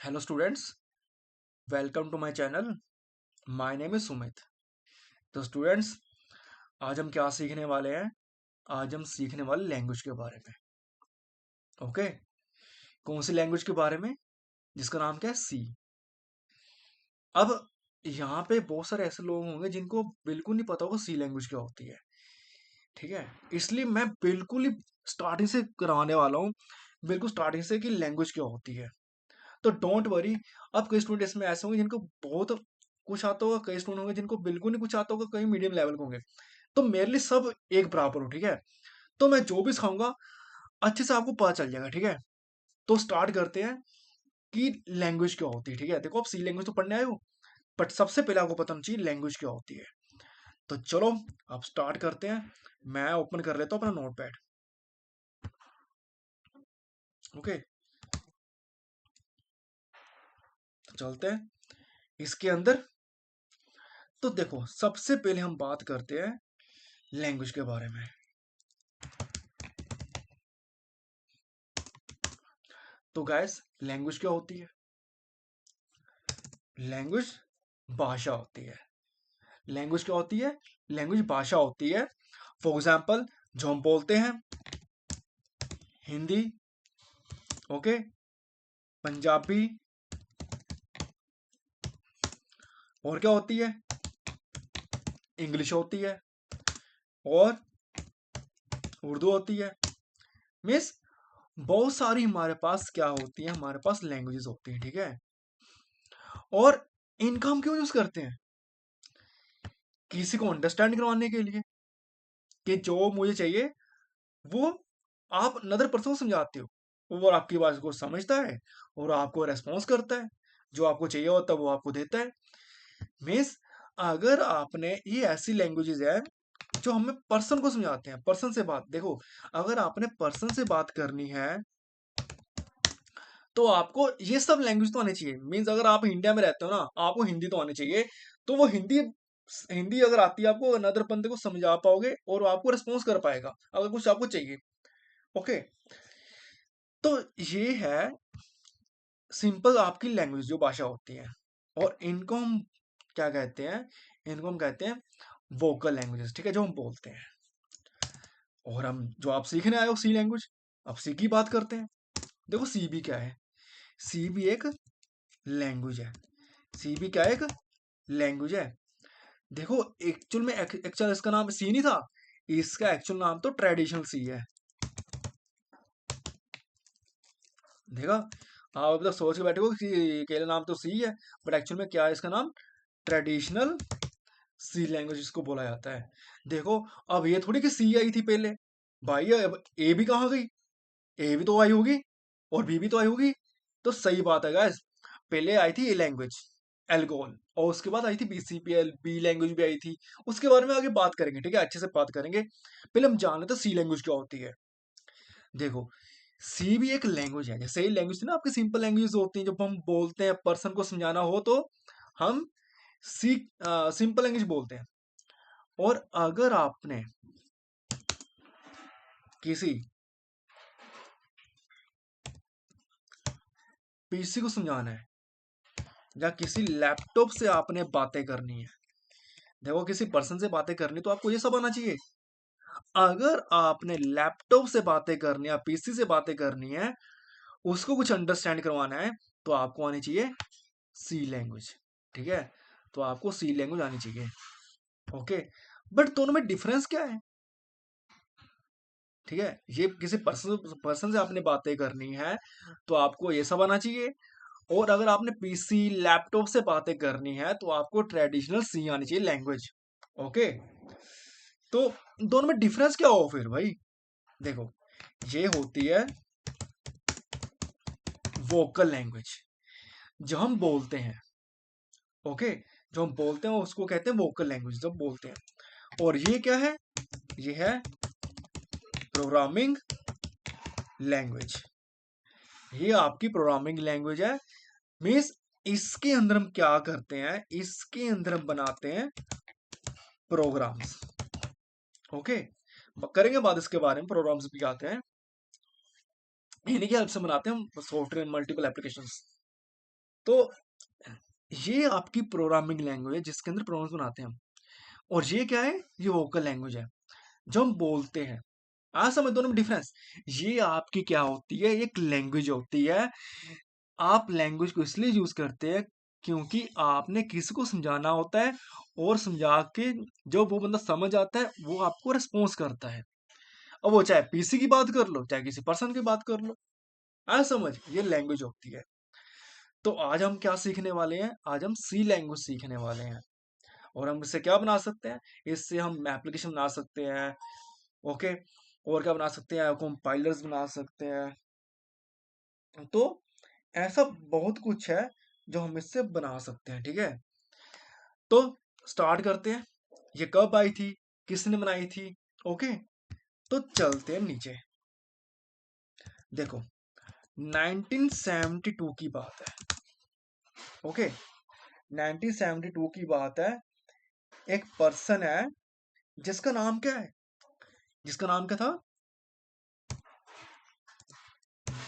Hello students, welcome to my channel. My name is Sumit. तो students, आज हम क्या सीखने वाले हैं? आज हम सीखने वाले लैंग्वेज के बारे में। ओके, कौन सी लैंग्वेज के बारे में? जिसका नाम क्या है? सी। अब यहाँ पे बहुत सारे ऐसे लोग होंगे जिनको बिल्कुल नहीं पता होगा सी लैंग्वेज क्या होती है। ठीक है, इसलिए मैं बिल्कुल ही स्टार्टिंग से कराने वाला हूँ, बिल्कुल स्टार्टिंग से कि लैंग्वेज क्या होती है। तो डोंट वरी। अब कई स्टूडेंट इसमें ऐसे होंगे जिनको बहुत कुछ आता होगा, कई स्टूडेंट होंगे जिनको बिल्कुल नहीं कुछ आता होगा, कई मीडियम लेवल के होंगे। तो मेरे लिए सब एक बराबर हो, ठीक है। तो मैं जो भी सिखाऊंगा अच्छे से आपको पता चल जाएगा, ठीक है। तो स्टार्ट करते हैं कि लैंग्वेज क्या होती है। ठीक है, देखो आप सी लैंग्वेज तो पढ़ने आए हो, बट सबसे पहले आपको पता होना चाहिए लैंग्वेज क्या होती है। तो चलो आप स्टार्ट करते हैं। मैं ओपन कर लेता हूँ अपना नोटपैड। ओके, तो चलते हैं इसके अंदर। तो देखो, सबसे पहले हम बात करते हैं लैंग्वेज के बारे में। तो गैस, लैंग्वेज क्या होती है? लैंग्वेज भाषा होती है। लैंग्वेज क्या होती है? लैंग्वेज भाषा होती है। फॉर एग्जाम्पल, जो हम बोलते हैं हिंदी, ओके, पंजाबी, और क्या होती है? इंग्लिश होती है, और उर्दू होती है। मीन्स बहुत सारी हमारे पास क्या होती है, हमारे पास लैंग्वेजेस होती हैं, ठीक है। और इनका हम क्यों यूज करते हैं? किसी को अंडरस्टैंड करवाने के लिए, कि जो मुझे चाहिए वो आप अनदर पर्सन को समझाते हो, वो आपकी बात को समझता है और आपको रेस्पॉन्स करता है। जो आपको चाहिए होता है वो आपको देता है। मीन्स अगर आपने ये ऐसी लैंग्वेजेस है जो हमें पर्सन को समझाते हैं, पर्सन से बात। देखो, अगर आपने पर्सन से बात करनी है तो आपको ये सब लैंग्वेज तो आनी चाहिए। मीन्स अगर आप इंडिया में रहते हो ना, आपको हिंदी तो आनी चाहिए। तो वो हिंदी हिंदी अगर आती है आपको, अनदर बंदे को समझा पाओगे और वो आपको रिस्पॉन्स कर पाएगा अगर कुछ आपको चाहिए। ओके, तो ये है सिंपल आपकी लैंग्वेज, जो भाषा होती है। और इनको हम क्या कहते हैं? इनको हम कहते हैं वोकल लैंग्वेजेस, ठीक है, जो हम बोलते हैं। और हम जो आप सीखने आए हो सी लैंग्वेज, अब सी की बात करते हैं। देखो, सी भी क्या है? सी भी एक लैंग्वेज है। सी भी क्या है? एक लैंग्वेज है। देखो, एक्चुअल में एक्चुअल इसका नाम सी नहीं था। इसका एक्चुअल नाम तो ट्रेडिशनल सी है। देखा, आप अभी तक सोच के बैठे हो कि अकेले नाम तो सी है, बट एक्चुअल में क्या है इसका नाम? ट्रेडिशनल सी लैंग्वेज इसको बोला जाता है। देखो, अब ये थोड़ी कि सी आई थी पहले। भाई, अब ए भी कहाँ गई? ए भी तो आई होगी और बी भी तो आई होगी। तो सही बात है गाइस, पहले आई थी ए लैंग्वेज, एल्गोल, और उसके बाद आई थी बीसीपीएल, बी लैंग्वेज भी आई थी। उसके बारे में आगे बात करेंगे, ठीक है, अच्छे से बात करेंगे। पहले हम जान लेते सी लैंग्वेज क्या होती है। देखो, सी भी एक लैंग्वेज है। जैसे ही लैंग्वेज थी ना आपकी, सिंपल लैंग्वेज होती है, जब हम बोलते हैं पर्सन को समझाना हो तो हम सी सिंपल लैंग्वेज बोलते हैं। और अगर आपने किसी पीसी को समझाना है या किसी लैपटॉप से आपने बातें करनी है, देखो किसी पर्सन से बातें करनी तो आपको ये सब आना चाहिए। अगर आपने लैपटॉप से बातें करनी है, पीसी से बातें करनी है, उसको कुछ अंडरस्टैंड करवाना है, तो आपको आनी चाहिए सी लैंग्वेज, ठीक है। तो आपको सी लैंग्वेज आनी चाहिए। ओके, बट दोनों में डिफरेंस क्या है? ठीक है, ये किसी पर्सन पर्सन से आपने बातें करनी है तो आपको ये सब आना चाहिए। और अगर आपने पीसी लैपटॉप से बातें करनी है तो आपको ट्रेडिशनल सी आनी चाहिए लैंग्वेज। ओके, तो दोनों में डिफरेंस क्या हो फिर भाई? देखो, ये होती है वोकल लैंग्वेज, जो हम बोलते हैं। ओके, जो हम बोलते हैं उसको कहते हैं वोकल लैंग्वेज, जब बोलते हैं। और ये क्या है? ये है प्रोग्रामिंग लैंग्वेज। ये आपकी प्रोग्रामिंग लैंग्वेज है। मीन्स इसके अंदर हम क्या करते हैं? इसके अंदर हम बनाते हैं प्रोग्राम्स। ओके, करेंगे बात इसके बारे में, प्रोग्राम्स भी आते हैं, इन्हीं की हेल्प से बनाते हैं हम सॉफ्टवेयर मल्टीपल एप्लीकेशंस। तो ये आपकी प्रोग्रामिंग लैंग्वेज है जिसके अंदर प्रोग्राम्स बनाते हैं हम। और ये क्या है? ये वोकल लैंग्वेज है जो हम बोलते हैं। आ समझ दोनों में डिफरेंस? ये आपकी क्या होती है? एक लैंग्वेज होती है। आप लैंग्वेज को इसलिए यूज करते हैं क्योंकि आपने किसी को समझाना होता है, और समझा के जो वो बंदा समझ आता है वो आपको रिस्पॉन्स करता है। अब वो चाहे पीसी की बात कर लो, चाहे किसी पर्सन की बात कर लो। आ समझ? ये लैंग्वेज होती है। तो आज हम क्या सीखने वाले हैं? आज हम सी लैंग्वेज सीखने वाले हैं। और हम इससे क्या बना सकते हैं? इससे हम एप्लीकेशन बना सकते हैं। ओके। और क्या बना सकते हैं? कंपाइलर्स बना सकते हैं। तो ऐसा बहुत कुछ है जो हम इससे बना सकते हैं। ठीक है, तो स्टार्ट करते हैं। ये कब आई थी? किसने बनाई थी? ओके, तो चलते हैं नीचे। देखो, 1972 की बात है। ओके, 1972 की बात है। एक पर्सन है जिसका नाम क्या है? जिसका नाम क्या था?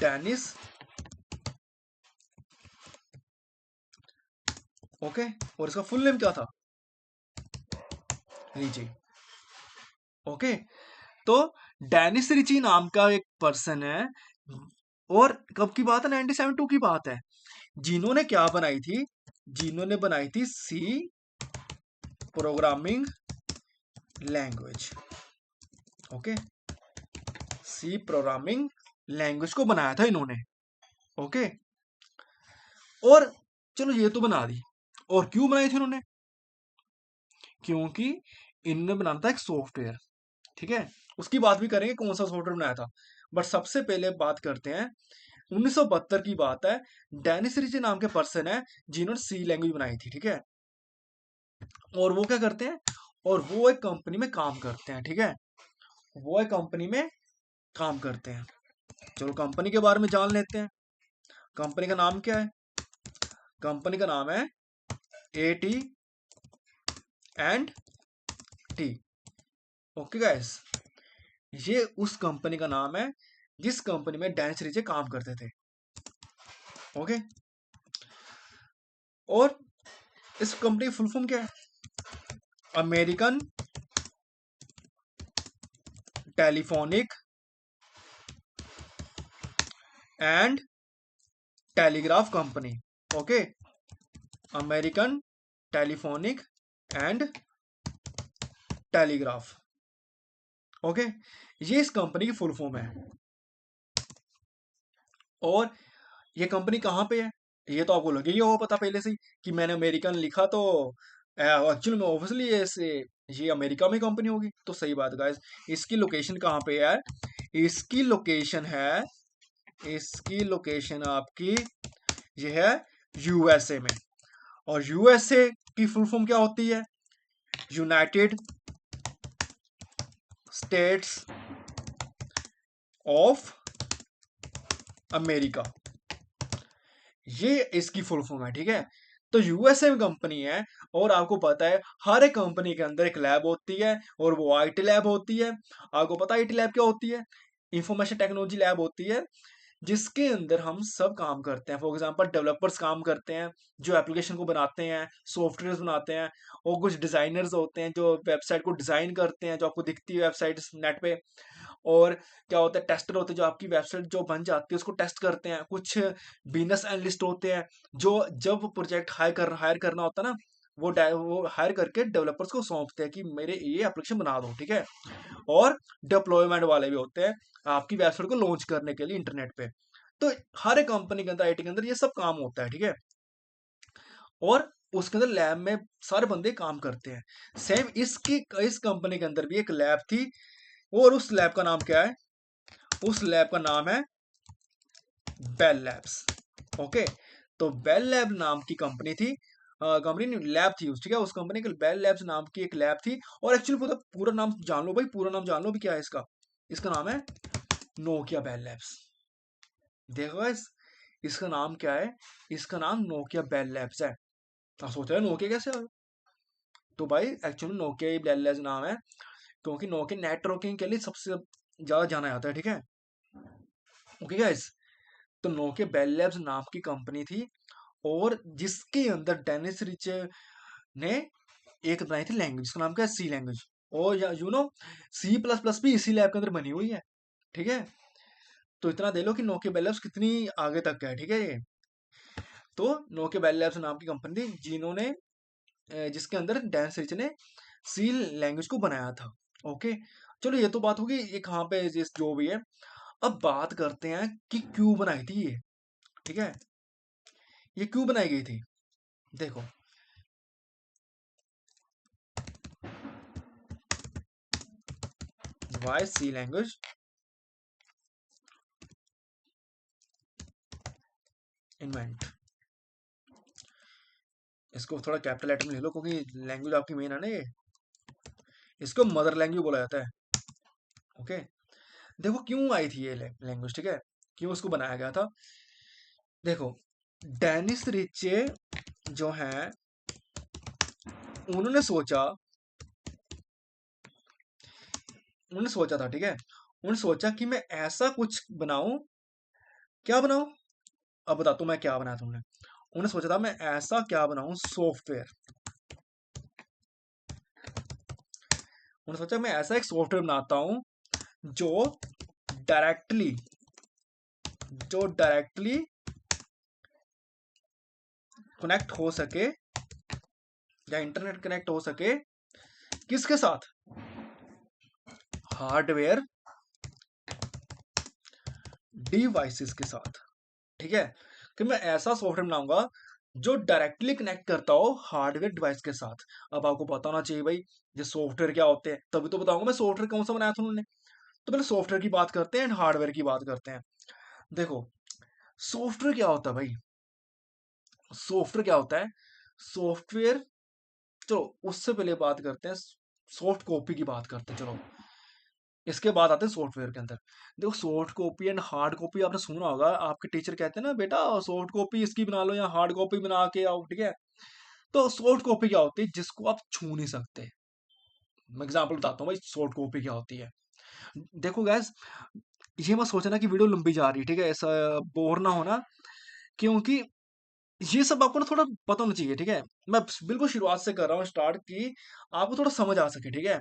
डेनिस। ओके, और इसका फुल नेम क्या था? रिची। ओके, तो डेनिस रिची नाम का एक पर्सन है। और कब की बात है? 1972 की बात है। जिन्होंने क्या बनाई थी? जिन्होंने बनाई थी C programming language. Okay, C programming language को बनाया था इन्होंने। ओके, और चलो ये तो बना दी। और क्यों बनाई थी उन्होंने? क्योंकि इन्होंने बनाना था एक सॉफ्टवेयर। ठीक है, उसकी बात भी करेंगे कौन सा सॉफ्टवेयर बनाया था। बट सबसे पहले बात करते हैं, 1972 की बात है। डेनिस रिची नाम के पर्सन है जिन्होंने सी लैंग्वेज बनाई थी। ठीक है, और वो क्या करते हैं? और वो एक कंपनी में काम करते हैं। ठीक है, वो एक कंपनी में काम करते हैं। चलो कंपनी के बारे में जान लेते हैं। कंपनी का नाम क्या है? कंपनी का नाम है AT and T. Okay guys, ये उस कंपनी का नाम है जिस कंपनी में डेनिस रिचे काम करते थे। ओके, और इस कंपनी की फुल फॉर्म क्या है? American telephonic and telegraph company. Okay, American telephonic and telegraph. Okay, ये इस कंपनी की फुल फॉर्म है। और ये कंपनी कहाँ पे है? ये तो आपको लगे ही होगा पता पहले से ही कि मैंने अमेरिकन लिखा, तो एक्चुअली में ऑब्वियसली ये अमेरिका में कंपनी होगी। तो सही बात गाइस, इसकी लोकेशन कहाँ पे है? इसकी लोकेशन है, इसकी लोकेशन आपकी ये है यूएसए में। और यूएसए की फुल फॉर्म क्या होती है? United states of America. ये इसकी फुल फॉर्म है। ठीक है, तो यूएसए में कंपनी है। और आपको पता है हर एक कंपनी के अंदर एक लैब होती है, और वो आईटी लैब होती है। आपको पता है आईटी लैब क्या होती है? इंफॉर्मेशन टेक्नोलॉजी लैब होती है, जिसके अंदर हम सब काम करते हैं। फॉर एग्जांपल डेवलपर्स काम करते हैं जो एप्लीकेशन को बनाते हैं, सॉफ्टवेयर बनाते हैं। और कुछ डिजाइनर्स होते हैं जो वेबसाइट को डिजाइन करते हैं, जो आपको दिखती है वेबसाइट नेट पे। और क्या होता है? टेस्टर होते हैं जो आपकी वेबसाइट जो बन जाती है उसको टेस्ट करते हैं। कुछ बिजनेस एनालिस्ट होते हैं जो जब प्रोजेक्ट हायर करना होता है ना, वो हायर करके डेवलपर्स को सौंपते हैं कि मेरे ये एप्लीकेशन बना दो। ठीक है, और डिप्लॉयमेंट वाले भी होते हैं आपकी वेबसाइट को लॉन्च करने के लिए इंटरनेट पे। तो हर एक कंपनी के अंदर, आईटी के अंदर ये सब काम होता है। ठीक है, और उसके अंदर लैब में सारे बंदे काम करते हैं। सेम इसकी इस कंपनी के अंदर भी एक लैब थी, और उस लैब का नाम क्या है? उस लैब का नाम है बेल लैब्स। ओके, तो बेल लैब नाम की कंपनी थी, कंपनी लैब थी ठीक है। उस कंपनी के बेल लैब्स नाम की एक लैब थी। और एक्चुअली पूरा पूरा नाम जान लो भाई, पूरा नाम जान लो भी क्या है इसका। इसका नाम है नोकिया बेल लैब्स। देखो guys, इसका नाम क्या है? इसका नाम नोकिया बेल लैब्स है। आप सोच रहे हो नोकिया कैसे आया? तो भाई एक्चुअली नोकिया ही बेल लैब्स नाम है क्योंकि नोकिया नेटवर्किंग के लिए सबसे ज्यादा जाना जाता है। ठीक है, ओके गाइस, तो नोकिया बेल लैब्स नाम की कंपनी थी। और जिसके अंदर डेनिस रिच ने एक बनाई थी लैंग्वेज, जिसका नाम क्या है, सी लैंग्वेज। और सी प्लस प्लस भी इसी लैब के अंदर बनी हुई है। ठीक है, तो इतना दे लो कि नोकिया बेल लैब्स कितनी आगे तक है। ठीक है, ये तो नोकिया बेल लैब्स नाम की कंपनी थी जिन्होंने जिसके अंदर डैन रिच ने सी लैंग्वेज को बनाया था। ओके, चलो ये तो बात होगी ये कहाँ पे जिस जो भी है। अब बात करते हैं कि क्यों बनाई थी ये। ठीक है, ये क्यों बनाई गई थी, देखो। वाई सी लैंग्वेज इन्वेंट, इसको थोड़ा कैपिटल लेटर में ले लो क्योंकि लैंग्वेज आपकी मेन है ना ये, इसको मदर लैंग्वेज बोला जाता है। ओके, देखो क्यों आई थी ये लैंग्वेज। ठीक है, क्यों इसको बनाया गया था, देखो। डेनिस रिचे जो है उन्होंने सोचा, था। ठीक है, उन्होंने सोचा कि मैं ऐसा कुछ बनाऊं, क्या बनाऊं, अब बताता हूं मैं क्या बनाया था उन्होंने। सोचा था मैं ऐसा क्या बनाऊं सॉफ्टवेयर, उन्होंने सोचा मैं ऐसा एक सॉफ्टवेयर बनाता हूं जो डायरेक्टली कनेक्ट हो सके या इंटरनेट कनेक्ट हो सके, किसके साथ, हार्डवेयर डिवाइसेस के साथ। ठीक है, कि मैं ऐसा सॉफ्टवेयर बनाऊंगा जो डायरेक्टली कनेक्ट करता हो हार्डवेयर डिवाइस के साथ। अब आपको पता होना चाहिए भाई ये सॉफ्टवेयर क्या होते हैं, तभी तो बताऊंगा मैं सॉफ्टवेयर कौन सा बनाया था उन्होंने। तो पहले सॉफ्टवेयर की बात करते हैं एंड हार्डवेयर की बात करते हैं। देखो सॉफ्टवेयर क्या होता है भाई, सॉफ्टवेयर क्या होता है, सॉफ्टवेयर, चलो उससे पहले बात करते हैं, सॉफ्ट कॉपी की बात करते हैं, चलो इसके बाद आते हैं सॉफ्टवेयर के अंदर। देखो soft copy and hard copy आपने सुना होगा, आपके टीचर कहते हैं ना बेटा सॉफ्ट कॉपी इसकी बना लो या हार्ड कॉपी बना के आओ। ठीक है, तो सॉफ्ट कॉपी क्या होती है, जिसको आप छू नहीं सकते। मैं एग्जांपल बताता हूँ भाई सॉफ्ट कॉपी क्या होती है। देखो गैस, ये मत सोचना कि वीडियो लंबी जा रही है, ठीक है, ऐसा बोर ना होना, क्योंकि ये सब आपको ना थोड़ा पता होना चाहिए। ठीक है, मैं बिल्कुल शुरुआत से कर रहा हूँ स्टार्ट की, आपको थोड़ा समझ आ सके। ठीक है,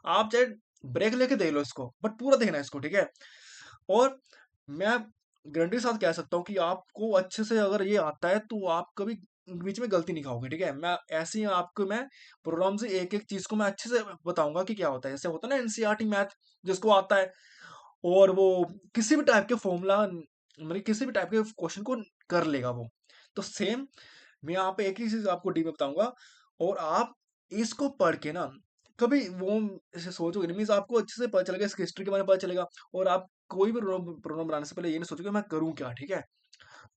आप चाहे ब्रेक लेके देख लो इसको, बट पूरा देखना है इसको। ठीक है, और मैं गारंटी के साथ कह सकता हूँ कि आपको अच्छे से अगर ये आता है तो आप कभी बीच में गलती नहीं खाओगे। ठीक है, मैं ऐसे ही आपको मैं प्रोग्राम से एक एक चीज को मैं अच्छे से बताऊंगा कि क्या होता है। जैसे होता है ना एनसीईआरटी मैथ जिसको आता है, और वो किसी भी टाइप के फॉर्मूला मतलब किसी भी टाइप के क्वेश्चन को कर लेगा वो। तो सेम मैं यहाँ पे एक ही चीज आपको डी में बताऊंगा, और आप इसको पढ़ के ना कभी वो ऐसे सोचोगे नहीं, मीन्स आपको अच्छे से पता चलेगा, इसकी हिस्ट्री के बारे में पता चलेगा, और आप कोई भी प्रोग्राम बनाने से पहले ये नहीं सोचोगे मैं करूँ क्या। ठीक है,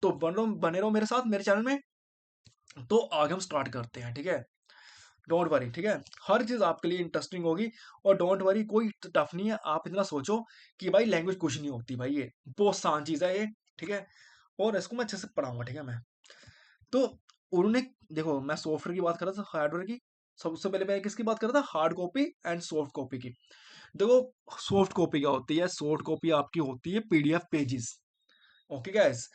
तो बने रहो मेरे साथ मेरे चैनल में। तो आगे हम स्टार्ट करते हैं। ठीक है, डोंट वरी। ठीक है, हर चीज आपके लिए इंटरेस्टिंग होगी, और डोंट वरी कोई टफ नहीं है। आप इतना सोचो कि भाई लैंग्वेज कुछ नहीं होती भाई, ये बहुत आसान चीज है ये। ठीक है, और इसको मैं अच्छे से पढ़ाऊंगा। ठीक है, मैं तो उन्होंने, देखो मैं सॉफ्टवेयर की बात कर रहा था, हार्डवेयर की। सबसे पहले मैं किसकी बात कर रहा था, hard copy and soft copy की। देखो सॉफ्ट कॉपी क्या होती है, सॉफ्ट कॉपी आपकी होती है PDF pages. Okay guys,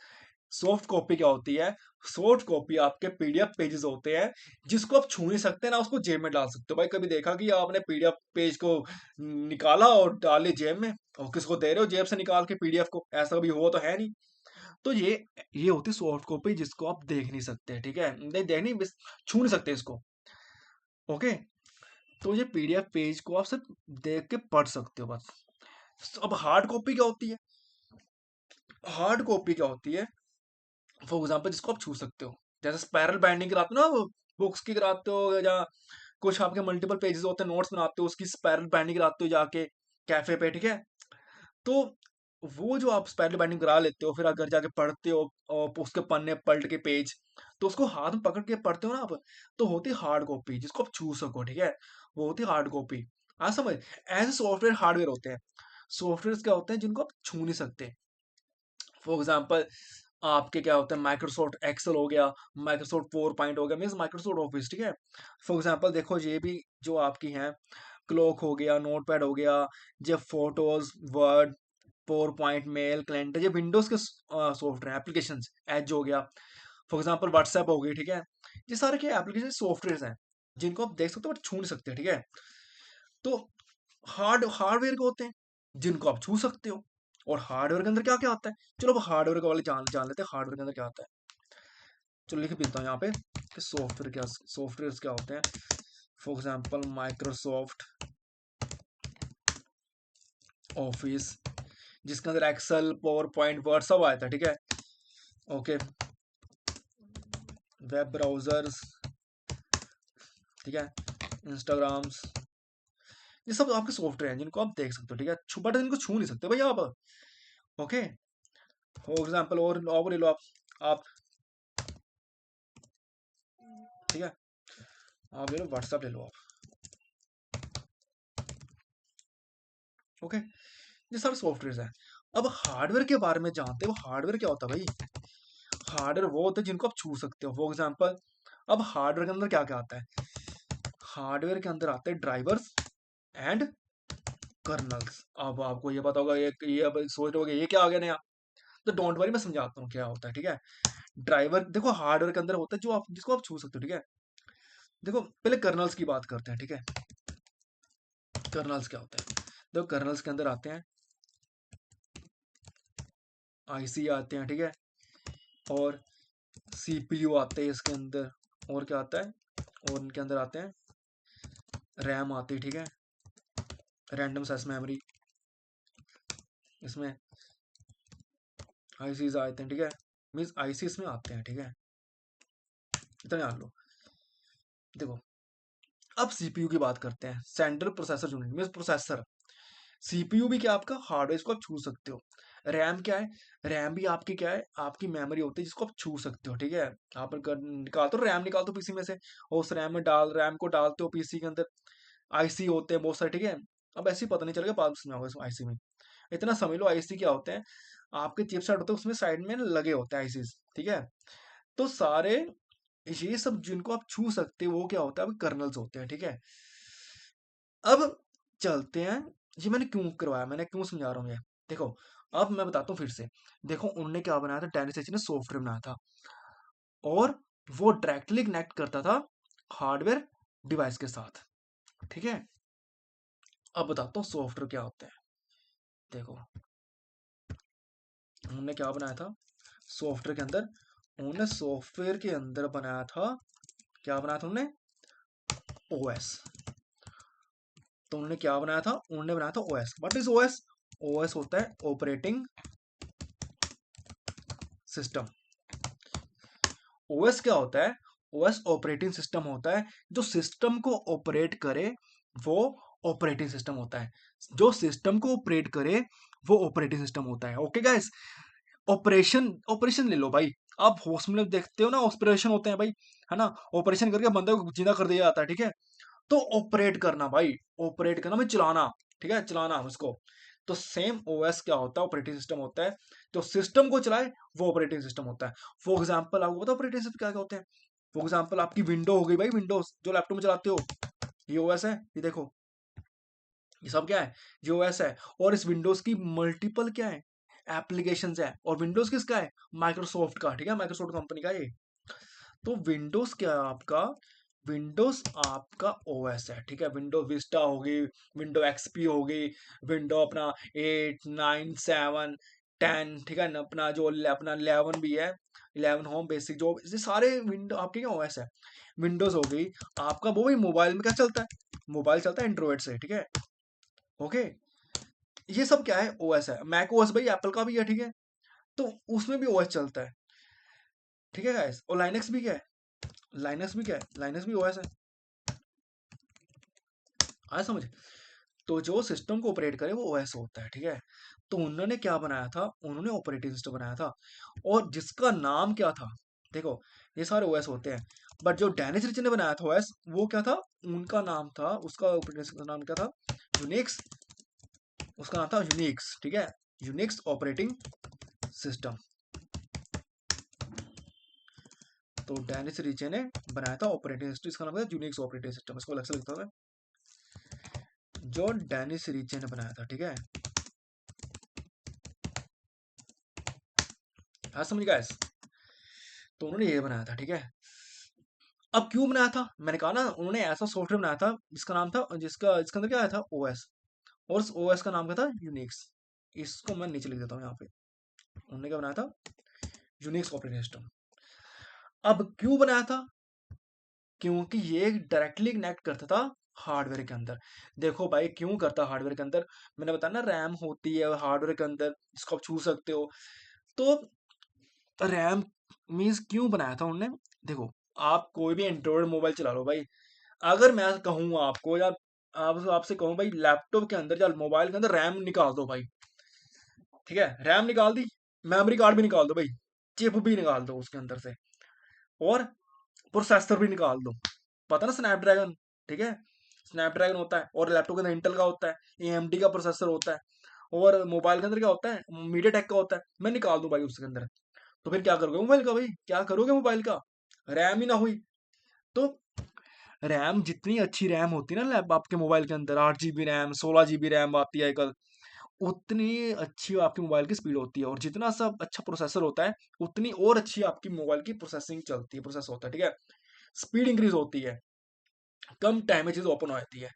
soft copy क्या होती है, सॉफ्ट कॉपी आपके पीडीएफ पेजेस होते हैं जिसको आप छू नहीं सकते ना उसको जेब में डाल सकते हो। भाई कभी देखा कि आपने पीडीएफ पेज को निकाला और डाले जेब में, और किसको दे रहे हो जेब से निकाल के पीडीएफ को, ऐसा कभी हुआ तो है नहीं। तो ये होती है सॉफ्ट कॉपी जिसको आप देख नहीं सकते। ठीक है, नहीं देख नहीं बस छू नहीं सकते इसको। ओके, तो ये पीडीएफ पेज को आप सिर्फ देख के पढ़ सकते हो बस। अब हार्ड कॉपी क्या होती है, हार्ड कॉपी क्या होती है, फॉर एग्जाम्पल जिसको आप छू सकते हो, जैसे स्पायरल बाइंडिंग कराते हो ना वो, बुक्स की कराते हो, या कुछ आपके मल्टीपल पेजेस होते हैं नोट्स बनाते हो उसकी स्पायरल बाइंडिंग कराते हो जाके कैफे पे। ठीक है, तो वो जो आप स्पाइरल बाइंडिंग करा लेते हो फिर अगर जाके पढ़ते हो और उसके पन्ने पलट के पेज, तो उसको हाथ में पकड़ के पढ़ते हो ना आप, तो होती है हार्ड कॉपी जिसको आप छू सको। ठीक है, वो होती है हार्ड कॉपी। आ समझ, ऐसे सॉफ्टवेयर हार्डवेयर होते हैं, सॉफ्टवेयर क्या होते हैं जिनको आप छू नहीं सकते। फॉर एग्जाम्पल आपके क्या होता है, माइक्रोसॉफ्ट एक्सेल हो गया, माइक्रोसॉफ्ट 4 पॉइंट हो गया, मीन्स माइक्रोसॉफ्ट ऑफिस। ठीक है, फॉर एग्जाम्पल देखो ये भी जो आपकी हैं, क्लॉक हो गया, नोटपैड हो गया, ये photos, word, PowerPoint, mail, calendar, ये विंडोज के सॉफ्टवेयर एप्लीकेशन, एज हो गया, फॉर एग्जाम्पल व्हाट्सएप हो गई, ठीक है। ये सारे क्या एप्लीकेशन सॉफ्टवेयर हैं जिनको आप देख सकते हो बट छू नहीं सकते, ठीक है। तो हार्डवेयर के होते हैं जिनको आप छू सकते हो। और हार्डवेयर के अंदर क्या क्या आता है, चलो अब हार्डवेयर के वाले जान जान लेते हैं हार्डवेयर के अंदर क्या आता है। चलो लिख देता हूँ यहाँ पे कि सॉफ्टवेयर क्या होते हैं। फॉर एग्जाम्पल माइक्रोसॉफ्ट ऑफिस, जिसके अंदर एक्सेल, पावर पॉइंट, वर्ड सब आया था, ठीक है। ओके, वेब ब्राउजर्स, ठीक है, इंस्टाग्राम्स, ये सब आपके सॉफ्टवेयर हैं जिनको आप देख सकते हो, ठीक है। बट इनको छू नहीं सकते भाई आप। ओके, फॉर एग्जाम्पल और ले लो आप, ठीक है, आप ले लो व्हाट्सएप ले लो आप। ओके, ये सारे सॉफ्टवेयर हैं। अब हार्डवेयर के बारे में जानते हो, हार्डवेयर क्या होता है भाई। हार्डवेयर वो होते हैं जिनको आप छू सकते हो। फॉर एग्जाम्पल अब हार्डवेयर के अंदर क्या क्या आता है, हार्डवेयर के अंदर आते हैं ड्राइवर्स एंड कर्नल्स। अब आपको ये पता होगा, ये अब सोच रहे होगे ये क्या आ गया नया, तो डोंट वरी मैं समझाता हूँ क्या होता है, ठीक है। ड्राइवर देखो हार्डवेयर के अंदर होता है जो आप जिसको आप छू सकते हो, ठीक है। देखो पहले कर्नल्स की बात करते हैं, ठीक है। कर्नल्स क्या होता है, देखो कर्नल्स के अंदर आते हैं आईसी आते हैं, ठीक है। और सीपीयू आते हैं इसके अंदर। और क्या आता है, और इनके अंदर आते हैं रैम आती है, ठीक है, रैंडम एक्सेस मेमोरी। इसमें आईसीज आते हैं, ठीक है, मीन्स आईसी इसमें आते हैं, ठीक है। इतना जान लो। देखो अब सीपीयू की बात करते हैं, central processor unit means processor. CPU भी क्या आपका हार्डवेयर, इसको आप छू सकते हो। रैम क्या है, रैम भी आपकी क्या है, आपकी मेमोरी होती है जिसको आप छू सकते हो, ठीक है। आप निकालते हो रैम, निकालते हो पीसी में से, और उस रैम को डालते हो पीसी के अंदर। आईसी होते हैं बहुत सारे, ठीक है। अब ऐसे ही पता नहीं चलेगा बाद में होगा आईसी में। इतना समझ लो आईसी क्या होते हैं, आपके चिपसेट होते हैं उसमें साइड में लगे होते हैं आईसीज, ठीक है। तो सारे ये सब जिनको आप छू सकते हो वो क्या होता है, कर्नल्स होते हैं, ठीक है। अब चलते हैं, ये मैंने क्यों करवाया, मैंने क्यों समझा रहा हूँ ये। देखो अब मैं बताता हूँ फिर से। देखो उनने क्या बनाया था, डेनिस एच ने सॉफ्टवेयर बनाया था, और वो डायरेक्टली कनेक्ट करता था हार्डवेयर डिवाइस के साथ, ठीक है। अब बताता हूँ सॉफ्टवेयर क्या होता है। देखो उन्होंने क्या बनाया था सॉफ्टवेयर के अंदर, उन्होंने सॉफ्टवेयर के अंदर बनाया था, क्या बनाया था उन्होंने, ओएस। तो उन्होंने क्या बनाया था, उन्होंने बनाया था OS. What is OS, OS होता है ऑपरेटिंग सिस्टम। ओएस क्या होता है, ओएस ऑपरेटिंग सिस्टम होता है, जो सिस्टम को ऑपरेट करे वो ऑपरेटिंग सिस्टम होता है। जो सिस्टम को ऑपरेट करे वो ऑपरेटिंग सिस्टम होता है। ओके गाइस, ऑपरेशन ऑपरेशन ले लो भाई। आप हॉस्पिटल में देखते हो ना, ऑपरेशन होते हैं भाई, है ना। ऑपरेशन करके बंदे को जिंदा कर दिया जाता है, ठीक है। तो ऑपरेट करना भाई, ऑपरेट करना में चलाना, ठीक है, चलाना उसको। तो सेम ओएस क्या होता है, ऑपरेटिंग सिस्टम होता है, जो सिस्टम को चलाए वो ऑपरेटिंग सिस्टम होता है। फॉर एग्जांपल आपको पता ऑपरेटिंग सिस्टम क्या क्या होते हैं। फॉर एग्जांपल आपकी विंडो हो गई भाई, विंडोज जो लैपटॉप में चलाते हो, ये ओएस है, ये देखो ये सब क्या है, ये ओएस है। और इस विंडोज की मल्टीपल क्या है, एप्लीकेशंस है। और विंडोज किसका है, माइक्रोसॉफ्ट का, ठीक है, माइक्रोसॉफ्ट कंपनी का ये। तो विंडोज क्या है आपका, विंडोज आपका ओएस है, ठीक है। विंडो विस्टा होगी, विंडो एक्सपी होगी, विंडो अपना 8 9 7 10, ठीक है ना, अपना जो अपना 11 भी है, 11 होम बेसिक, जो ये सारे विंडो आपके क्या ओएस है। विंडोज हो गई आपका, वो भी मोबाइल में क्या चलता है, मोबाइल चलता है एंड्रॉइड से, ठीक है। ओके, ये सब क्या है, ओएस है। मैक ओएस भाई एप्पल का भी है, ठीक है। तो उसमें भी ओएस चलता है, ठीक है गाइस। और लाइनक्स भी क्या है, लाइनक्स भी क्या है, लाइनक्स भी ओएस है। आया समझ। तो जो सिस्टम को ऑपरेट करे वो ओएस होता है, ठीक है। तो उन्होंने क्या बनाया था, उन्होंने ऑपरेटिंग सिस्टम बनाया था, और जिसका नाम क्या था। देखो ये सारे ओएस होते हैं, बट जो डेनिस रिच ने बनाया था ओएस, वो क्या था, उनका नाम था, उसका ऑपरेटिंग सिस्टम का नाम क्या था, यूनिक्स। उसका नाम था यूनिक्स, ठीक है, यूनिक्स ऑपरेटिंग सिस्टम। तो डेनिस रिचे ने बनाया था ऑपरेटिंग सिस्टम, इसका नाम था यूनिक्स ऑपरेटिंग सिस्टम। इसको अलग से लिखता हूँ मैं, जो डेनिस रिचे ने बनाया था, ठीक है। हाँ समझ गए। तो उन्होंने ये बनाया था, ठीक है। अब क्यों बनाया था, मैंने कहा ना, उन्होंने ऐसा सॉफ्टवेयर बनाया था जिसका नाम था, जिसका इसके अंदर क्या आया था, ओएस। और उस ओएस का नाम क्या था, यूनिक्स। इसको मैं नीचे लिख देता हूँ यहाँ पे। उन्होंने क्या बनाया था, यूनिक्स ऑपरेटिंग सिस्टम। अब क्यों बनाया था, क्योंकि ये डायरेक्टली कनेक्ट करता था हार्डवेयर के अंदर। देखो भाई, क्यों करता हार्डवेयर के अंदर, मैंने बताया ना, रैम होती है हार्डवेयर के अंदर, इसको आप छू सकते हो। तो रैम मीन्स क्यों बनाया था उन्होंने, देखो, आप कोई भी एंड्रॉयड मोबाइल चला लो भाई, अगर मैं कहूँ आपको, या आपसे कहूँ भाई, लैपटॉप के अंदर या मोबाइल के अंदर रैम निकाल दो भाई, ठीक है, रैम निकाल दी, मेमोरी कार्ड भी निकाल दो भाई, चिप भी निकाल दो उसके अंदर से, और प्रोसेसर भी निकाल दो, पता ना, स्नैपड्रैगन, ठीक है, स्नैपड्रैगन होता है, और लैपटॉप के अंदर इंटेल का होता है, एएमडी का प्रोसेसर होता है, और मोबाइल के अंदर क्या होता है, मीडिया टेक का होता है, मैं निकाल दूं भाई उसके अंदर, तो फिर क्या करोगे मोबाइल का, भाई क्या करोगे मोबाइल का, रैम ही ना हुई। तो रैम, जितनी अच्छी रैम होती है ना लैप आपके मोबाइल के अंदर, 8 GB रैम, 16 GB रैम आती है कल, उतनी अच्छी आपकी मोबाइल की स्पीड होती है, और जितना सब अच्छा प्रोसेसर होता है, उतनी और अच्छी आपकी मोबाइल की प्रोसेसिंग चलती है, प्रोसेस होता है, ठीक है, स्पीड इंक्रीज होती है, कम टाइम में चीज ओपन हो जाती है।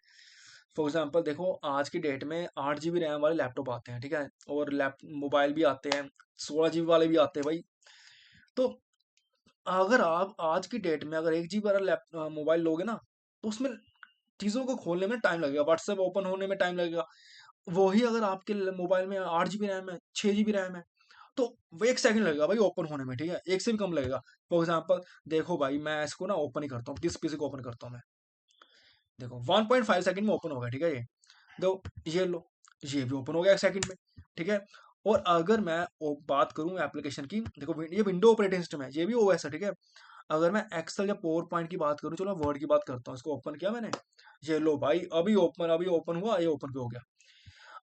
फॉर एग्जाम्पल देखो, आज की डेट में 8 GB रैम वाले लैपटॉप आते हैं, ठीक है, और लैप मोबाइल भी आते हैं, 16 GB वाले भी आते हैं भाई। तो अगर आप आज की डेट में अगर 1 GB वाला मोबाइल लोगे ना, तो उसमें चीज़ों को खोलने में टाइम लगेगा, व्हाट्सएप ओपन होने में टाइम लगेगा। वही अगर आपके मोबाइल में 8 GB रैम है, 6 GB रैम है, तो वो 1 सेकंड लगेगा भाई ओपन होने में, ठीक है, एक से भी कम लगेगा। फॉर एग्जाम्पल देखो भाई, मैं इसको ना ओपन ही करता हूँ, किस पीसी को ओपन करता हूँ मैं, देखो 1.5 सेकंड में ओपन होगा, ठीक है, ये दो, ये लो, ये भी ओपन हो गया 1 सेकंड में, ठीक है। और अगर मैं बात करूं एप्लीकेशन की, देखो ये विंडो ऑपरेटिंग सिस्टम है, ये भी ओएस है, ठीक है। अगर मैं एक्सेल या पावर पॉइंट की बात करूं, चलो वर्ड की बात करता हूँ, इसको ओपन किया मैंने, ये लो भाई, अभी ओपन हुआ, ये ओपन भी हो गया।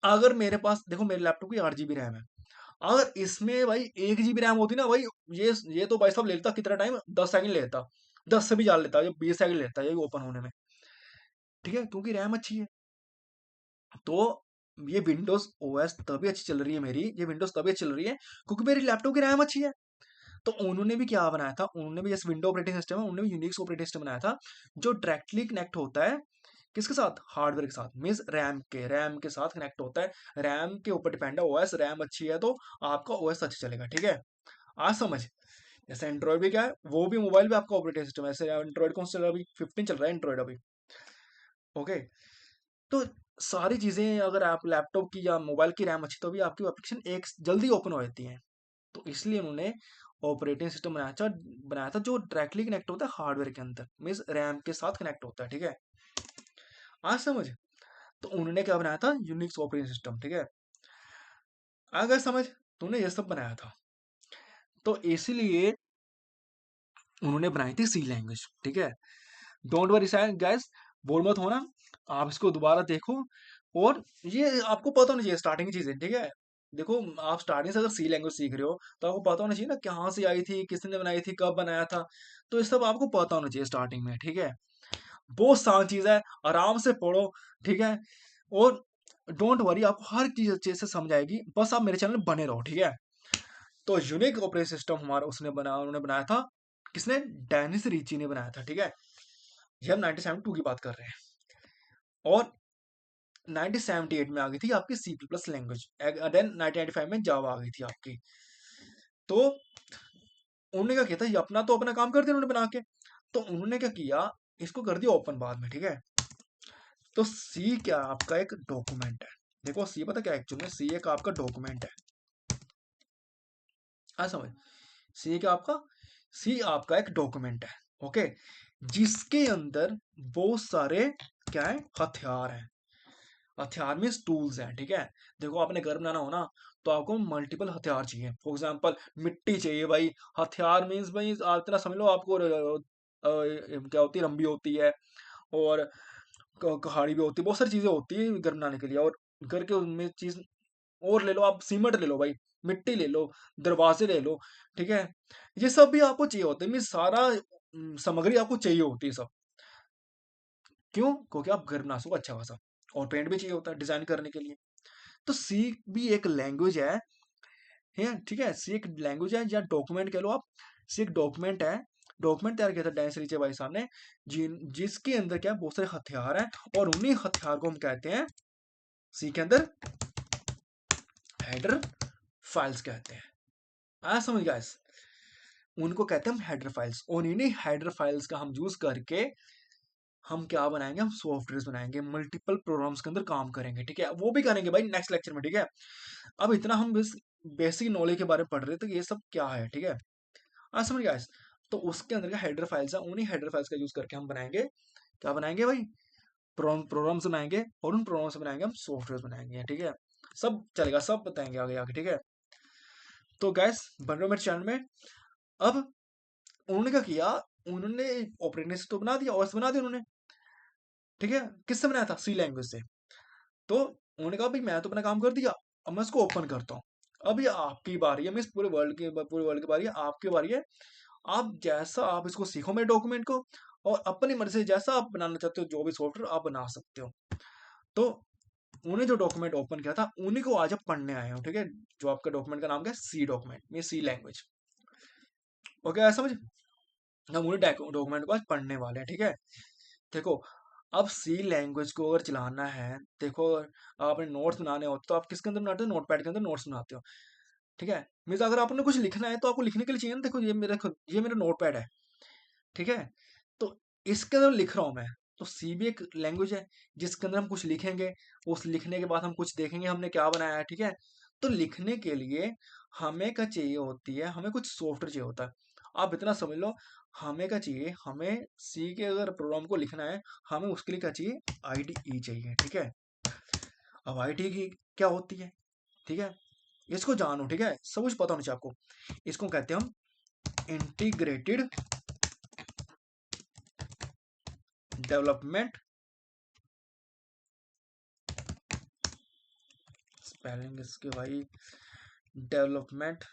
अगर मेरे पास, देखो मेरे लैपटॉप की 8 GB रैम है, अगर इसमें भाई 1 GB रैम होती ना भाई, ये तो भाई साहब लेता कितना टाइम, 10 सेकंड लेता, 10 से भी ज्यादा लेता, ये 20 सेकंड लेता है ये ओपन होने में, ठीक है, क्योंकि रैम अच्छी है। तो ये विंडोज ओएस तभी अच्छी चल रही है मेरी, ये विंडोज तभी अच्छी चल रही है क्योंकि मेरी लैपटॉप की रैम अच्छी है। तो उन्होंने भी क्या बनाया था, उन्होंने भी जैसे विंडो ऑपरेटिंग सिस्टम है, उन्होंने भी यूनिक्स ऑपरेटिंग सिस्टम बनाया था, जो डायरेक्टली कनेक्ट होता है किसके साथ, हार्डवेयर के साथ, मीन्स रैम के साथ कनेक्ट होता है, रैम के ऊपर डिपेंड है ओएस, रैम अच्छी है तो आपका ओएस अच्छा चलेगा, ठीक है। आज समझ, जैसे एंड्रॉइड भी क्या है, वो भी मोबाइल भी आपका ऑपरेटिंग सिस्टम है, जैसे एंड्रॉइड कौन सा चल रहा है अभी, 15 चल रहा है एंड्रॉइड अभी, ओके। तो सारी चीजें, अगर आप लैपटॉप की या मोबाइल की रैम अच्छी, तो भी आपकी एप्लीकेशन एक जल्दी ओपन हो जाती है। तो इसलिए उन्होंने ऑपरेटिंग सिस्टम बनाया था जो डायरेक्टली कनेक्ट होता है हार्डवेयर के अंदर, मीन्स रैम के साथ कनेक्ट होता है, ठीक है। आज समझ, तो उन्होंने क्या बनाया था, यूनिक्स ऑपरेटिंग सिस्टम, ठीक है। अगर समझ, तूने ये सब बनाया था, तो इसीलिए उन्होंने बनाई थी सी लैंग्वेज, ठीक है। डोंट वरी गाइस, बोल मत होना, आप इसको दोबारा देखो, और ये आपको पता होना चाहिए स्टार्टिंग की चीजें, ठीक है। देखो, आप स्टार्टिंग से अगर सी लैंग्वेज सीख रहे हो, तो आपको पता होना चाहिए ना कहाँ से आई थी, किसने बनाई थी, कब बनाया था, तो ये सब आपको पता होना चाहिए स्टार्टिंग में, ठीक है। बहुत आसान चीज है, आराम से पढ़ो, ठीक है। और डोंट वरी, आपको हर चीज अच्छे से समझ आएगी, बस आप मेरे चैनल में बने रहो, ठीक है। तो यूनिक ऑपरेटिंग सिस्टम हमारा उन्होंने बनाया था, किसने, डेनिस रीची ने बनाया था, ठीक है। ये हम 1972 की बात कर रहे हैं, और 1978 में आ गई थी आपकी सी प्लस लैंग्वेज, देन 1995 में जावा आ गई थी आपकी। तो उन्होंने क्या किया था, ये अपना तो अपना काम कर दिया उन्होंने बना के, तो उन्होंने क्या किया, इसको कर दिया ओपन बाद में, ठीक है। तो सी क्या, आपका एक डॉक्यूमेंट है, देखो सी पता क्या, एक्चुअली सी एक आपका डॉक्यूमेंट है, हाँ समझ, सी क्या आपका, सी आपका एक डॉक्यूमेंट है, ओके, जिसके अंदर बहुत सारे क्या है, हथियार हैं, हथियार मीन्स टूल्स हैं, ठीक है। देखो, आपने घर बनाना हो ना, तो आपको मल्टीपल हथियार चाहिए, फॉर एग्जांपल मिट्टी चाहिए भाई, हथियार मीन्स भाई आप इतना समझ लो, आपको क्या होती है, रंबी होती है, और कहाड़ी भी होती है, बहुत सारी चीजें होती है घर बनाने के लिए, और घर के उनमें चीज और ले लो, आप सीमेंट ले लो भाई, मिट्टी ले लो, दरवाजे ले लो, ठीक है। ये सब भी आपको चाहिए होते हैं, मीन्स सारा सामग्री आपको चाहिए होती है सब, क्यों, क्योंकि आप घर बना सको अच्छा खासा, और पेंट भी चाहिए होता है डिजाइन करने के लिए। तो सी भी एक लैंग्वेज है, ठीक है, सी एक लैंग्वेज है या डॉक्यूमेंट कह लो आप, सी एक डॉक्यूमेंट है, डॉक्यूमेंट तैयार किया था डैनिस रीचे भाई साहब ने, जिसके अंदर क्या बहुत सारे हथियार हैं, और उन्हीं हथियार को हम कहते हैं सी के अंदर हेडर फाइल्स कहते हैं। आया समझ गाइस? उनको कहते हैं हम हेडर फाइल्स, और इन्हीं हेडर फाइल्स का हम यूज करके हम क्या बनाएंगे, हम सॉफ्टवेयर बनाएंगे, मल्टीपल प्रोग्राम्स के अंदर काम करेंगे, ठीक है? वो भी करेंगे भाई नेक्स्ट लेक्चर में, ठीक है? अब इतना हम बेसिक नॉलेज के बारे में पढ़ रहे थे कि ये सब क्या है, ठीक है? आज समझ गया? तो उसके अंदर का हेडर फाइल्स है, उन्हीं हेडर फाइल्स का यूज करके हम बनाएंगे, क्या बनाएंगे भाई, प्रोग्राम्स बनाएंगे, और उन प्रोग्राम्स बनाएंगे हम सॉफ्टवेयर बनाएंगे, ठीक है? सब चलेगा, सब बताएंगे आगे आगे, ठीक है? तो गैस बन रहे हो मेरे चैनल में। अब उन्होंने क्या किया, उन्होंने ऑपरेटिंग सिस्टम तो बना दिया, ओएस बना दिया उन्होंने, ठीक है? किससे बनाया था? सी लैंग्वेज से। तो उन्होंने कहा भाई मैं तो अपना काम कर दिया, अब मैं इसको ओपन करता हूँ। अब ये आपकी बारी है, मैं इस पूरे वर्ल्ड की बारी है, आपकी बारी है। आप जैसा आप इसको सीखो मेरे डॉक्यूमेंट को, और अपनी मर्जी से जैसा आप बनाना चाहते हो जो भी सॉफ्टवेयर आप बना सकते हो। तो उन्हें जो डॉक्यूमेंट ओपन किया था उन्हीं को आज आप पढ़ने आए हो, ठीक है? जो आपका डॉक्यूमेंट का नाम क्या है? सी डॉक्यूमेंट, में सी लैंग्वेज। ओके, ऐसा समझ? हम उन्हें डॉक्यूमेंट को आज पढ़ने वाले हैं, ठीक है? देखो, अब सी लैंग्वेज को अगर चलाना है, देखो आपने नोट्स बनाने होते तो आप किसके अंदर बनाते हो? नोटपैड के अंदर नोट्स बनाते हो, ठीक है? मीन्स अगर आपने कुछ लिखना है तो आपको लिखने के लिए चाहिए ना, देखो ये मेरा नोटपैड है, ठीक है? तो इसके अंदर लिख रहा हूँ मैं, तो सी भी एक लैंग्वेज है जिसके अंदर हम कुछ लिखेंगे, उस लिखने के बाद हम कुछ देखेंगे हमने क्या बनाया है, ठीक है? तो लिखने के लिए हमें क्या चाहिए होती है, हमें कुछ सॉफ्टवेयर चाहिए होता है। आप इतना समझ लो, हमें क्या चाहिए, हमें सी के अगर प्रोग्राम को लिखना है, हमें उसके लिए क्या चाहिए? आईडीई चाहिए, ठीक है? अब आईडीई की क्या होती है, ठीक है? इसको जानो, ठीक है? सब कुछ पता होना चाहिए आपको। इसको कहते हैं हम इंटीग्रेटेड डेवलपमेंट, स्पेलिंग इसके भाई, डेवलपमेंट,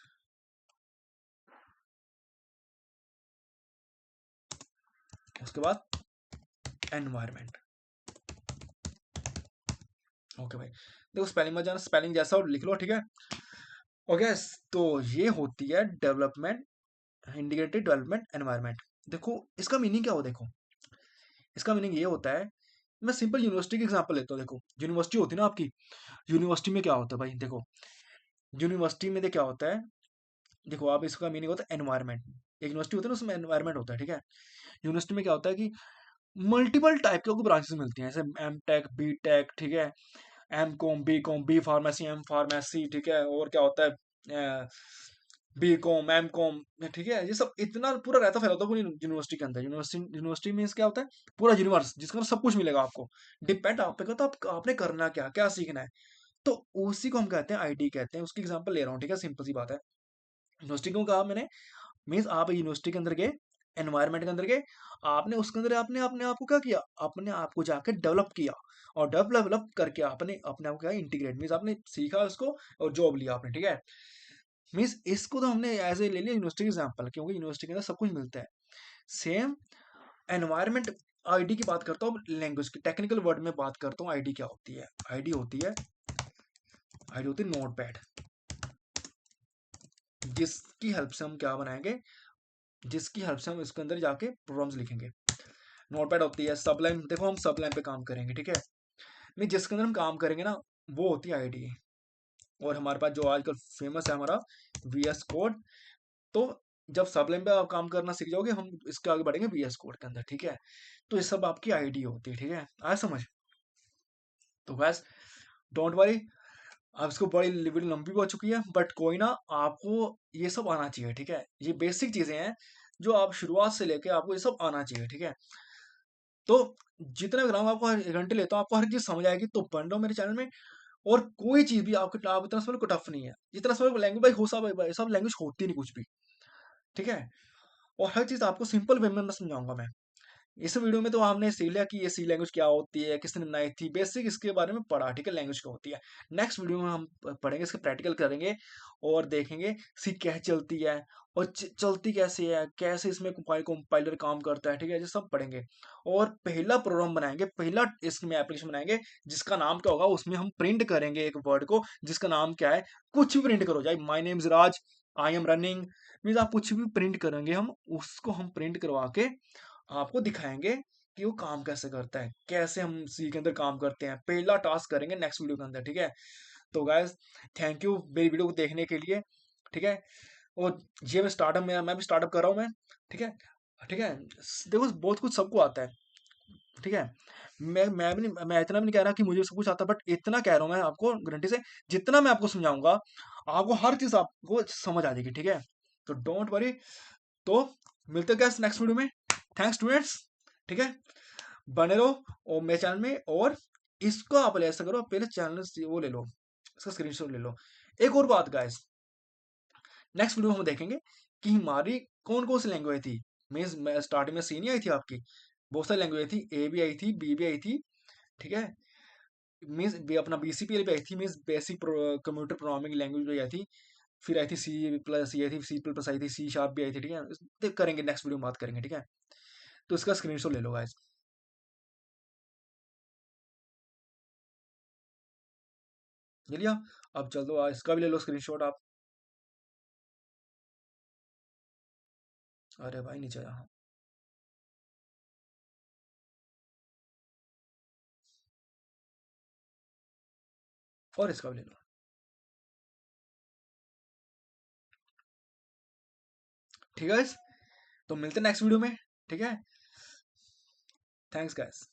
उसके बाद एनवायरमेंट। ओके भाई, देखो स्पेलिंग में जाना, स्पेलिंग जैसा और लिख लो, ठीक है? ओके, तो ये होती है डेवलपमेंट, इंटीग्रेटेड डेवलपमेंट एनवायरमेंट। देखो इसका मीनिंग क्या हो, देखो इसका मीनिंग ये होता है, मैं सिंपल यूनिवर्सिटी की एग्जांपल लेता हूँ। देखो यूनिवर्सिटी होती है ना आपकी, यूनिवर्सिटी में क्या होता है भाई, देखो यूनिवर्सिटी में क्या होता है, देखो आप इसका मीनिंग होता है एनवायरमेंट। एक यूनिवर्सिटी होती है ना, उसमें एनवायरमेंट होता है, ठीक है? यूनिवर्सिटी में क्या होता है कि मल्टीपल टाइप के ब्रांचेस मिलती हैं, जैसे एम टेक, बी टेक, ठीक है? M com, B pharmacy, M pharmacy, ठीक है? और क्या होता है, बी कॉम, एम कॉम, ठीक है? ये सब इतना पूरा रहता फैला होता है पूरी यूनिवर्सिटी के अंदर। यूनिवर्सिटी मीन्स क्या होता है? पूरा यूनिवर्स जिसके अंदर सब कुछ मिलेगा आपको, डिपेंड आप पे करता है आपने करना क्या, क्या सीखना है। तो उसी को हम कहते हैं आईडी कहते हैं। उसकी एग्जांपल ले रहा हूँ, ठीक है? सिंपल सी बात है। यूनिवर्सिटी को कहा मैंने, मीन्स आप यूनिवर्सिटी के अंदर गए, एनवायरनमेंट के अंदर गए, आपने उसके अंदर आपने अपने आप को क्या किया, अपने आप को जाकर डेवलप किया, और डेवलप करके आपने अपने आप को क्या, इंटीग्रेट, मीन्स आपने सीखा उसको और जॉब लिया आपने, ठीक है? मीन्स इसको तो हमने एज ए ले लिया यूनिवर्सिटी एग्जाम्पल, क्योंकि यूनिवर्सिटी के अंदर सब कुछ मिलता है। सेम एनवायरनमेंट, आईडी की बात करता हूँ, लैंग्वेज की टेक्निकल वर्ड में बात करता हूँ, आईडी क्या होती है? आईडी होती है नोटपैड, जिसकी हेल्प से हम क्या बनाएंगे, जिसकी हेल्प से हम इसके अंदर जाके प्रोग्राम्स लिखेंगे। नोटपैड होती है सबलाइन, देखो हम सबलाइन पे काम करेंगे, ठीक है? नहीं, जिसके अंदर हम काम करेंगे ना, वो होती है आईडी। और हमारे पास जो आजकल फेमस है हमारा वीएस कोड। तो जब सबलाइन पे आप काम करना सीख जाओगे, हम इसके आगे बढ़ेंगे वीएस कोड के अंदर, ठीक है? तो ये सब आपकी आईडी होती है, ठीक है? आया समझ? तो बस डोंट वरी, अब इसको बड़ी वीडियो लंबी हो चुकी है, बट कोई ना, आपको ये सब आना चाहिए, ठीक है? ये बेसिक चीजें हैं जो आप शुरुआत से लेके आपको ये सब आना चाहिए, ठीक है? तो जितने भी आपको हर घंटे लेता हूँ, आपको हर चीज समझ आएगी, तो बन रहा मेरे चैनल में। और कोई चीज भी आपको आप इतना समझ को टफ नहीं है, जितना समझ लैंग्वेज भाई हो सब लैंग्वेज होती नहीं कुछ भी, ठीक है? और हर चीज आपको सिंपल वे में समझाऊंगा मैं। इस वीडियो में तो हमने सीख लिया कि ये सी लैंग्वेज क्या होती है, किसने बनाई थी, बेसिक इसके बारे में पढ़ा, ठीक है? लैंग्वेज क्या होती है। नेक्स्ट वीडियो में हम पढ़ेंगे, इसके प्रैक्टिकल करेंगे, और देखेंगे सी कैसे चलती है, और चलती कैसे है, कैसे इसमें कंपाइलर काम करता है, ठीक है? ये सब पढ़ेंगे। और पहला प्रोग्राम बनाएंगे, पहला इसमें एप्लीकेशन बनाएंगे, जिसका नाम क्या होगा, उसमें हम प्रिंट करेंगे एक वर्ड को, जिसका नाम क्या है, कुछ भी प्रिंट करो, चाहे my name is Raj, I am running means आप कुछ भी प्रिंट करेंगे, हम उसको हम प्रिंट करवा के आपको दिखाएंगे कि वो काम कैसे करता है, कैसे हम सी के अंदर काम करते हैं। पहला टास्क करेंगे नेक्स्ट वीडियो के अंदर, ठीक है। तो गाइस, थैंक यू मेरी वीडियो को देखने के लिए, ठीक है। और ये मैं भी स्टार्टअप कर रहा हूँ मैं, ठीक है। ठीक है, देखो बहुत कुछ सबको आता है, ठीक है। मैं भी नहीं, मैं इतना भी नहीं कह रहा कि मुझे सब कुछ आता, बट इतना कह रहा हूँ मैं आपको गारंटी से, जितना मैं आपको समझाऊंगा आपको हर चीज आपको समझ आ जाएगी, ठीक है। तो डोंट वरी। तो मिलते हैं नेक्स्ट वीडियो में। थैंक्स स्टूडेंट्स, ठीक है। बने रहो और मेरे चैनल में। और इसको आप ऐसा करो, पहले चैनल से वो ले लो, इसका स्क्रीनशॉट ले लो। एक और बात गाइस, नेक्स्ट वीडियो हम देखेंगे कि हमारी कौन कौन सी लैंग्वेज थी। मीन्स स्टार्टिंग में सी नहीं आई थी आपकी, बहुत सारी लैंग्वेज थी, ए भी आई थी, बी भी आई थी, ठीक है। मीन्स अपना बीसीपीएल भी आई थी, means basic computer programming language भी आई थी। फिर आई थी सी प्लस, आई थी सी प्लस, आई थी सी शार्प भी आई थी, ठीक है। करेंगे नेक्स्ट वीडियो में बात करेंगे, ठीक है। तो इसका स्क्रीनशॉट ले लो गाइस। ले लिया? अब चल दो, इसका भी ले लो स्क्रीनशॉट आप। अरे भाई नीचे यहाँ, और इसका भी ले लो। ठीक है guys? तो मिलते हैं नेक्स्ट वीडियो में, ठीक है। Thanks guys.